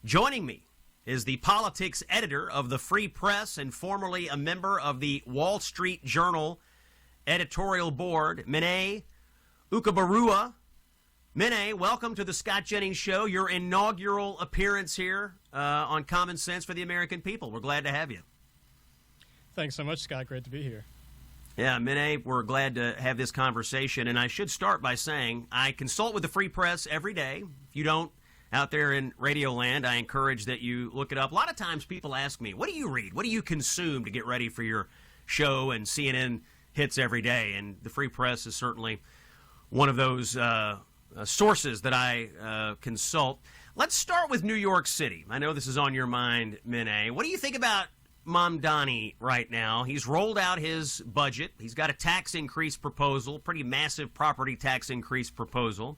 Joining me is the politics editor of the Free Press and formerly a member of the Wall Street Journal editorial board, Mene Ukueberuwa. Mene, welcome to the Scott Jennings Show, your inaugural appearance here on Common Sense for the American People. We're glad to have you. Thanks so much, Scott. Great to be here. Yeah, Mene, we're glad to have this conversation. And I should start by saying I consult with the Free Press every day. If you don't, out there in Radio Land, I encourage that you look it up. A lot of times people ask me, what do you read? What do you consume to get ready for your show? And CNN hits every day. And the Free Press is certainly one of those sources that I consult. Let's start with New York City. I know this is on your mind, Mene. What do you think about Mamdani right now? He's rolled out his budget. He's got a tax increase proposal, pretty massive property tax increase proposal.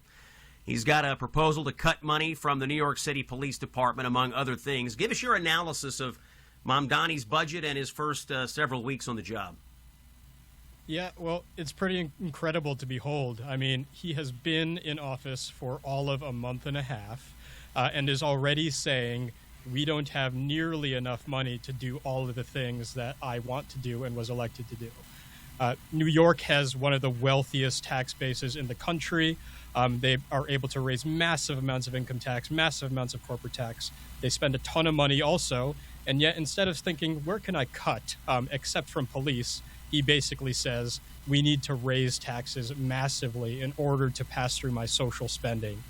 He's got a proposal to cut money from the New York City Police Department, among other things. Give us your analysis of Mamdani's budget and his first several weeks on the job. Yeah, well, it's pretty incredible to behold. I mean, he has been in office for all of a month and a half and is already saying, we don't have nearly enough money to do all of the things that I want to do and was elected to do. New York has one of the wealthiest tax bases in the country. They are able to raise massive amounts of income tax, massive amounts of corporate tax. They spend a ton of money also. And yet, instead of thinking, where can I cut, except from police, he basically says, we need to raise taxes massively in order to pass through my social spending.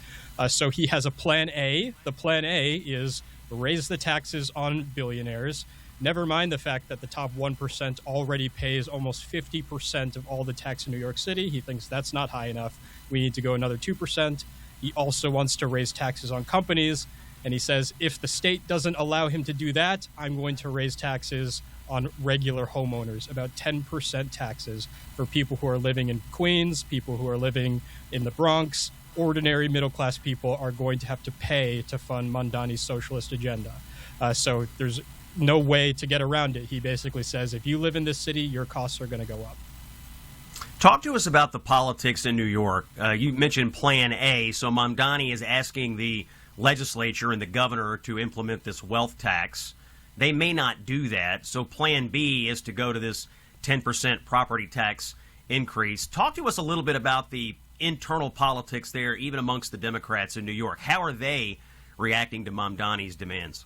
So he has a plan A. The plan A is raise the taxes on billionaires. Never mind the fact that the top 1% already pays almost 50% of all the tax in New York City. He thinks that's not high enough. We need to go another 2%. He also wants to raise taxes on companies. And he says, if the state doesn't allow him to do that, I'm going to raise taxes on regular homeowners, about 10% taxes for people who are living in Queens, people who are living in the Bronx. Ordinary middle-class people are going to have to pay to fund Mamdani's socialist agenda. So there's no way to get around it. He basically says, if you live in this city, your costs are going to go up. Talk to us about the politics in New York. You mentioned Plan A, so Mamdani is asking the legislature and the governor to implement this wealth tax. They may not do that, so Plan B is to go to this 10% property tax increase. Talk to us a little bit about the internal politics there, even amongst the Democrats in New York. How are they reacting to Mamdani's demands?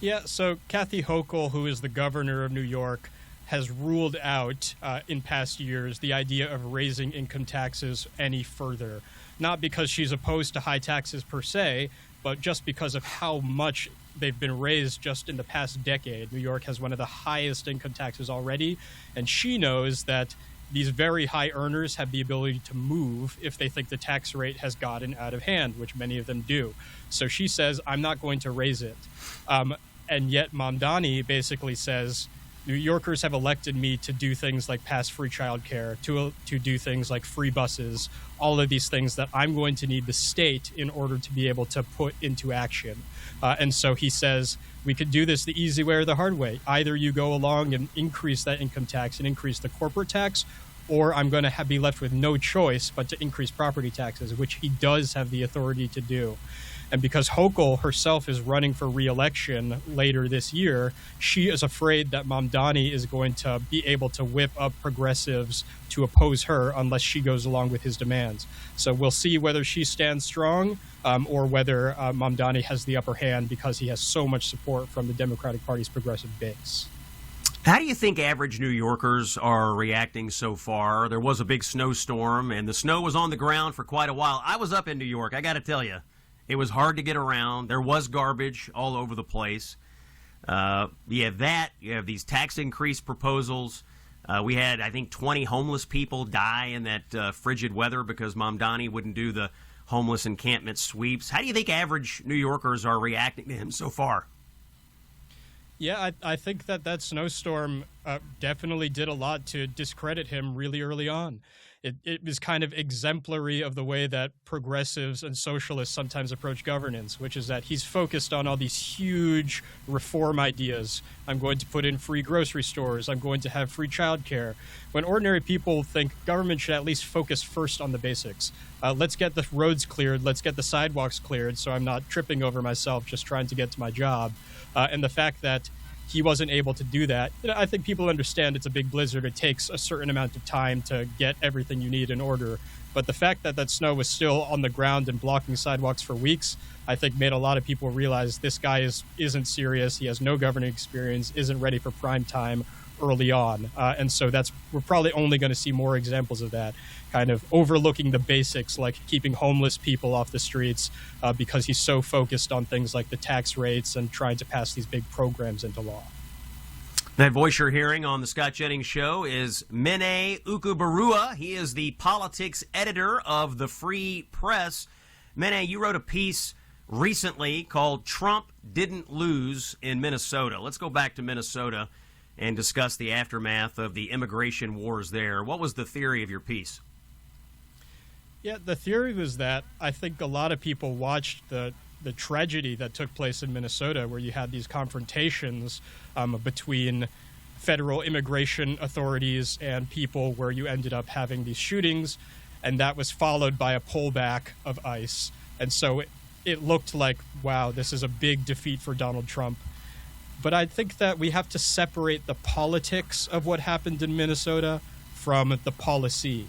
Yeah, so Kathy Hochul, who is the governor of New York, has ruled out in past years the idea of raising income taxes any further. Not because she's opposed to high taxes per se, but just because of how much they've been raised just in the past decade. New York has one of the highest income taxes already, and she knows that these very high earners have the ability to move if they think the tax rate has gotten out of hand, which many of them do. So she says, I'm not going to raise it. And yet Mamdani basically says, New Yorkers have elected me to do things like pass free childcare, to do things like free buses, all of these things that I'm going to need the state in order to be able to put into action. And so he says, we could do this the easy way or the hard way. Either you go along and increase that income tax and increase the corporate tax, or I'm going to be left with no choice but to increase property taxes, which he does have the authority to do. And because Hochul herself is running for re-election later this year, she is afraid that Mamdani is going to be able to whip up progressives to oppose her unless she goes along with his demands. So we'll see whether she stands strong or whether Mamdani has the upper hand because he has so much support from the Democratic Party's progressive base. How do you think average New Yorkers are reacting so far? There was a big snowstorm, and the snow was on the ground for quite a while. I was up in New York, I got to tell you. It was hard to get around. There was garbage all over the place. You have that. You have these tax increase proposals. We had, I think, 20 homeless people die in that frigid weather because Mamdani wouldn't do the homeless encampment sweeps. How do you think average New Yorkers are reacting to him so far? Yeah, I think that snowstorm definitely did a lot to discredit him really early on. It is kind of exemplary of the way that progressives and socialists sometimes approach governance, which is that he's focused on all these huge reform ideas. I'm going to put in free grocery stores. I'm going to have free childcare. When ordinary people think government should at least focus first on the basics. Let's get the roads cleared. Let's get the sidewalks cleared so I'm not tripping over myself just trying to get to my job. And the fact that he wasn't able to do that. I think people understand it's a big blizzard. It takes a certain amount of time to get everything you need in order. But the fact that that snow was still on the ground and blocking sidewalks for weeks, I think made a lot of people realize this guy isn't serious. He has no governing experience, isn't ready for prime time early on. And so we're probably only going to see more examples of that, kind of overlooking the basics like keeping homeless people off the streets because he's so focused on things like the tax rates and trying to pass these big programs into law. That voice you're hearing on the Scott Jennings Show is Mene Ukueberuwa. He is the politics editor of the Free Press. Mene, you wrote a piece recently called Trump Didn't Lose in Minnesota. Let's go back to Minnesota and discuss the aftermath of the immigration wars there. What was the theory of your piece? Yeah, the theory was that I think a lot of people watched the tragedy that took place in Minnesota, where you had these confrontations between federal immigration authorities and people, where you ended up having these shootings, and that was followed by a pullback of ICE. And so it looked like, wow, this is a big defeat for Donald Trump. But I think that we have to separate the politics of what happened in Minnesota from the policy.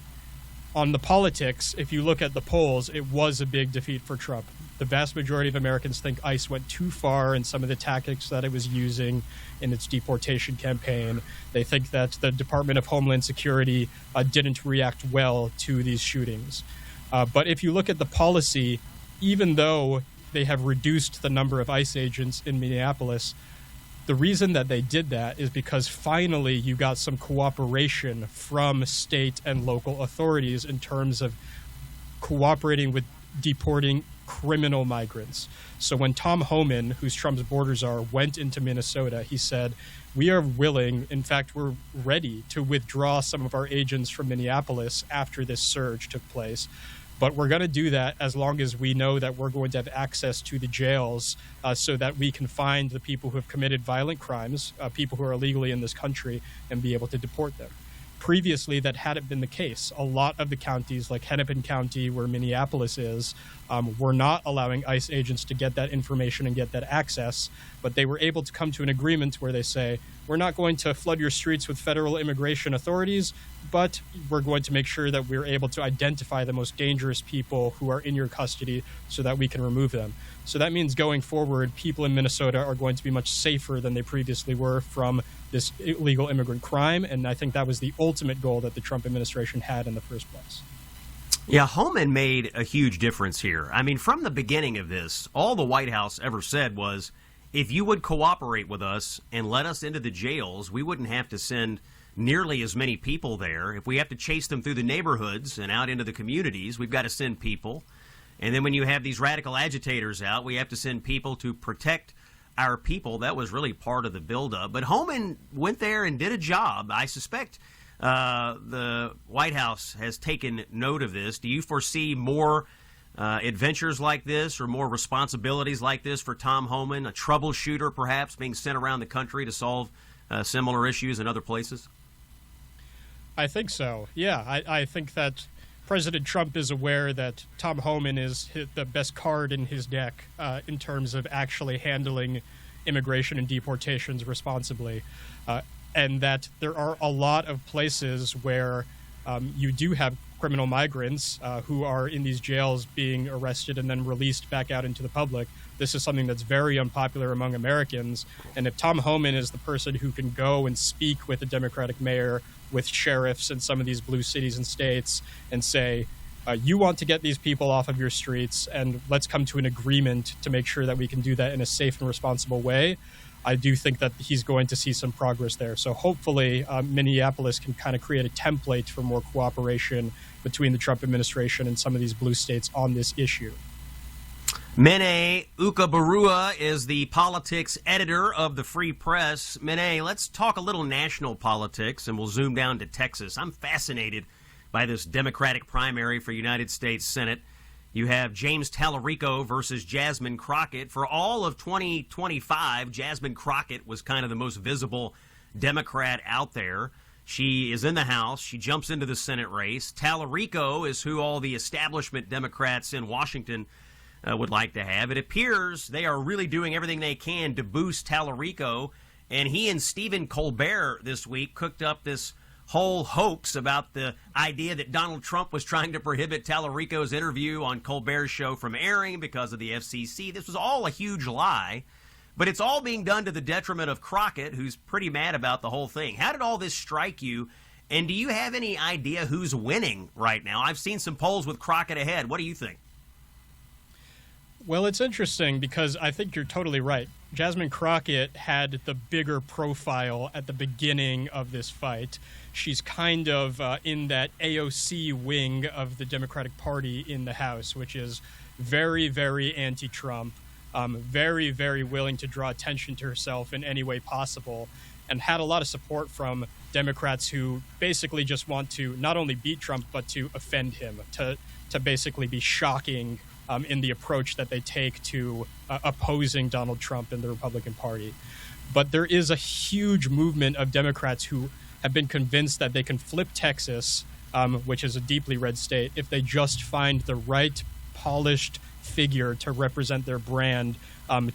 On the politics, if you look at the polls, it was a big defeat for Trump. The vast majority of Americans think ICE went too far in some of the tactics that it was using in its deportation campaign. They think that the Department of Homeland Security didn't react well to these shootings. But if you look at the policy, even though they have reduced the number of ICE agents in Minneapolis, the reason that they did that is because finally you got some cooperation from state and local authorities in terms of cooperating with deporting criminal migrants. So when Tom Homan, who's Trump's border czar, went into Minnesota, he said, we are willing, in fact, we're ready to withdraw some of our agents from Minneapolis after this surge took place. But we're going to do that as long as we know that we're going to have access to the jails so that we can find the people who have committed violent crimes, people who are illegally in this country, and be able to deport them. Previously, that hadn't been the case. A lot of the counties, like Hennepin County, where Minneapolis is, were not allowing ICE agents to get that information and get that access, but they were able to come to an agreement where they say, we're not going to flood your streets with federal immigration authorities, but we're going to make sure that we're able to identify the most dangerous people who are in your custody so that we can remove them. So that means going forward, people in Minnesota are going to be much safer than they previously were from this illegal immigrant crime. And I think that was the ultimate goal that the Trump administration had in the first place. Yeah, Homan made a huge difference here. I mean, from the beginning of this, all the White House ever said was, if you would cooperate with us and let us into the jails, we wouldn't have to send nearly as many people there. If we have to chase them through the neighborhoods and out into the communities, we've got to send people. And then when you have these radical agitators out, we have to send people to protect our people. That was really part of the buildup. But Homan went there and did a job. I suspect the White House has taken note of this. Do you foresee more adventures like this or more responsibilities like this for Tom Homan, a troubleshooter perhaps being sent around the country to solve similar issues in other places? I think so. Yeah, I think that President Trump is aware that Tom Homan is the best card in his deck in terms of actually handling immigration and deportations responsibly, and that there are a lot of places where you do have criminal migrants who are in these jails being arrested and then released back out into the public. This is something that's very unpopular among Americans. And if Tom Homan is the person who can go and speak with the Democratic mayor, with sheriffs in some of these blue cities and states and say, you want to get these people off of your streets and let's come to an agreement to make sure that we can do that in a safe and responsible way, I do think that he's going to see some progress there. So hopefully Minneapolis can kind of create a template for more cooperation between the Trump administration and some of these blue states on this issue. Mene Ukueberuwa is the politics editor of the Free Press. Mene, let's talk a little national politics, and we'll zoom down to Texas. I'm fascinated by this Democratic primary for United States Senate. You have James Tallarico versus Jasmine Crockett. For all of 2025, Jasmine Crockett was kind of the most visible Democrat out there. She is in the House. She jumps into the Senate race. Tallarico is who all the establishment Democrats in Washington would like to have. It appears they are really doing everything they can to boost Tallarico, and he and Stephen Colbert this week cooked up this whole hoax about the idea that Donald Trump was trying to prohibit Tallarico's interview on Colbert's show from airing because of the FCC. This was all a huge lie, but it's all being done to the detriment of Crockett, who's pretty mad about the whole thing. How did all this strike you, and do you have any idea who's winning right now? I've seen some polls with Crockett ahead. What do you think? Well, it's interesting because I think you're totally right. Jasmine Crockett had the bigger profile at the beginning of this fight. She's kind of in that AOC wing of the Democratic Party in the House, which is very, very anti-Trump, very, very willing to draw attention to herself in any way possible, and had a lot of support from Democrats who basically just want to not only beat Trump, but to offend him, to basically be shocking in the approach that they take to opposing Donald Trump and the Republican Party. But there is a huge movement of Democrats who have been convinced that they can flip Texas, which is a deeply red state, if they just find the right polished figure to represent their brand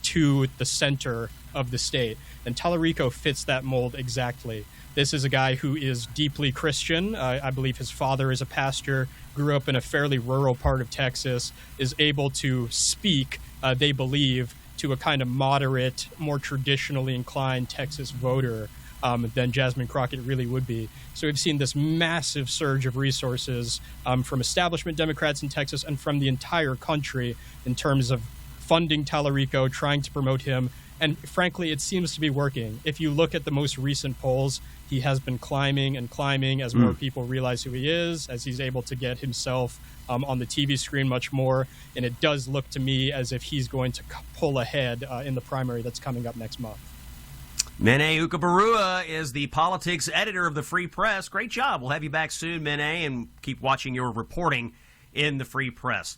to the center of the state. And Tallarico fits that mold exactly. This is a guy who is deeply Christian. I believe his father is a pastor, grew up in a fairly rural part of Texas, is able to speak, they believe, to a kind of moderate, more traditionally inclined Texas voter than Jasmine Crockett really would be. So we've seen this massive surge of resources from establishment Democrats in Texas and from the entire country in terms of funding Tallarico, trying to promote him. And frankly, it seems to be working. If you look at the most recent polls, he has been climbing and climbing as more people realize who he is, as he's able to get himself on the TV screen much more. And it does look to me as if he's going to pull ahead in the primary that's coming up next month. Mene Ukueberuwa is the politics editor of the Free Press. Great job. We'll have you back soon, Mene, and keep watching your reporting in the Free Press.